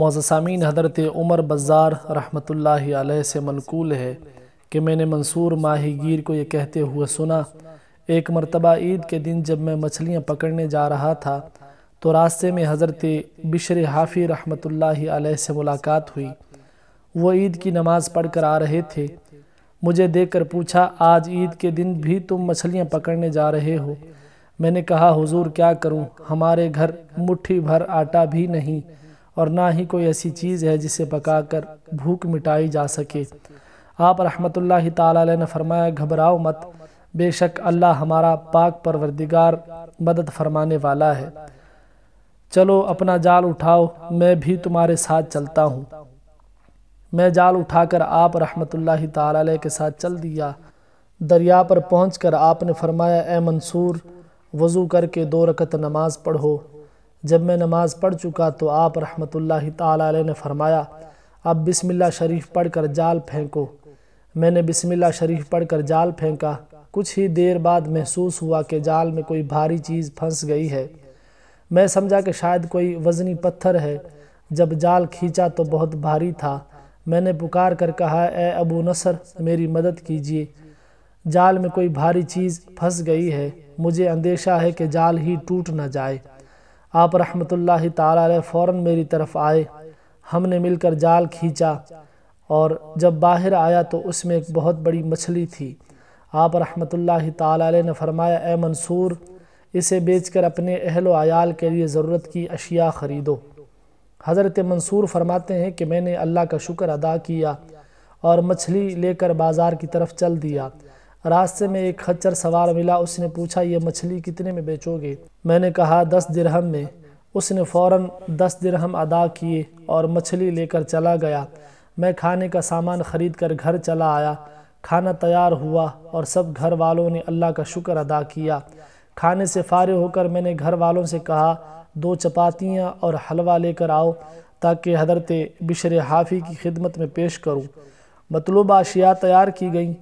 معزز سامعین، حضرت عمر بزار رحمۃ اللہ علیہ سے منقول ہے کہ میں نے منصور ماہی گیر کو یہ کہتے ہوئے سنا، ایک مرتبہ عید کے دن جب میں مچھلیاں پکڑنے جا رہا تھا تو راستے میں حضرت بشر حافی رحمۃ اللہ علیہ سے ملاقات ہوئی۔ وہ عید کی نماز پڑھ کر آ رہے تھے۔ مجھے دیکھ کر پوچھا، آج عید کے دن بھی تم مچھلیاں پکڑنے جا رہے ہو؟ میں نے کہا، حضور کیا کروں، ہمارے گھر مٹھی بھر آٹا بھی نہیں اور نہ ہی کوئی ایسی چیز ہے جسے پکا کر بھوک مٹائی جا سکے۔ آپ رحمۃ اللہ تعالی علیہ نے فرمایا، گھبراؤ مت، بے شک اللہ ہمارا پاک پروردگار مدد فرمانے والا ہے۔ چلو اپنا جال اٹھاؤ، میں بھی تمہارے ساتھ چلتا ہوں۔ میں جال اٹھا کر آپ رحمۃ اللہ تعالی علیہ کے ساتھ چل دیا۔ دریا پر پہنچ کر آپ نے فرمایا، اے منصور، وضو کر کے 2 رکعت نماز پڑھو۔ جب میں نماز پڑھ چکا تو آپ رحمۃ اللہ تعالی علیہ نے فرمایا، اب بسم اللہ شریف پڑھ کر جال پھینکو۔ میں نے بسم اللہ شریف پڑھ کر جال پھینکا۔ کچھ ہی دیر بعد محسوس ہوا کہ جال میں کوئی بھاری چیز پھنس گئی ہے۔ میں سمجھا کہ شاید کوئی وزنی پتھر ہے۔ جب جال کھینچا تو بہت بھاری تھا۔ میں نے پکار کر کہا، اے ابو نصر، میری مدد کیجیے، جال میں کوئی بھاری چیز پھنس گئی ہے، مجھے اندیشہ ہے کہ جال ہی ٹوٹ نہ جائے۔ آپ رحمۃ اللہ تعالی علیہ فوراً میری طرف آئے۔ ہم نے مل کر جال کھینچا اور جب باہر آیا تو اس میں ایک بہت بڑی مچھلی تھی۔ آپ رحمۃ اللہ تعالی علیہ نے فرمایا، اے منصور، اسے بیچ کر اپنے اہل و عیال کے لیے ضرورت کی اشیاء خریدو۔ حضرت منصور فرماتے ہیں کہ میں نے اللہ کا شکر ادا کیا اور مچھلی لے کر بازار کی طرف چل دیا۔ راستے میں ایک خچر سوار ملا۔ اس نے پوچھا، یہ مچھلی کتنے میں بیچو گے؟ میں نے کہا، 10 درہم میں۔ اس نے فوراً 10 درہم ادا کیے اور مچھلی لے کر چلا گیا۔ میں کھانے کا سامان خرید کر گھر چلا آیا۔ کھانا تیار ہوا اور سب گھر والوں نے اللہ کا شکر ادا کیا۔ کھانے سے فارغ ہو کر میں نے گھر والوں سے کہا، 2 چپاتیاں اور حلوہ لے کر آؤ تاکہ حضرت بشر حافی کی خدمت میں پیش کروں۔ مطلوبہ اشیاء تیار کی گئیں۔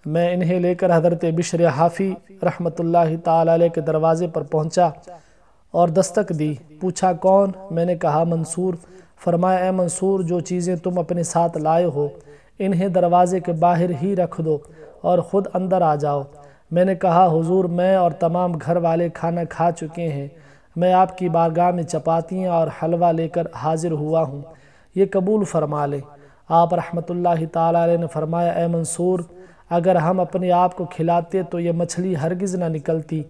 میں انہیں لے کر حضرت بشر حافی رحمۃ اللہ تعالی علیہ کے دروازے پر پہنچا اور دستک دی۔ پوچھا، کون؟ میں نے کہا، منصور۔ فرمایا، اے منصور، جو چیزیں تم اپنے ساتھ لائے ہو انہیں دروازے کے باہر ہی رکھ دو اور خود اندر آ جاؤ۔ میں نے کہا، حضور، میں اور تمام گھر والے کھانا کھا چکے ہیں، میں آپ کی بارگاہ میں چپاتیاں اور حلوہ لے کر حاضر ہوا ہوں، یہ قبول فرما لیں۔ آپ رحمۃ اللہ تعالی علیہ نے فرمایا، اے منصور، اگر ہم اپنے آپ کو کھلاتے تو یہ مچھلی ہرگز نہ نکلتی۔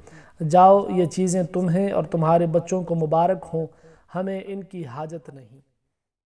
جاؤ، یہ چیزیں تمہیں اور تمہارے بچوں کو مبارک ہوں، ہمیں ان کی حاجت نہیں۔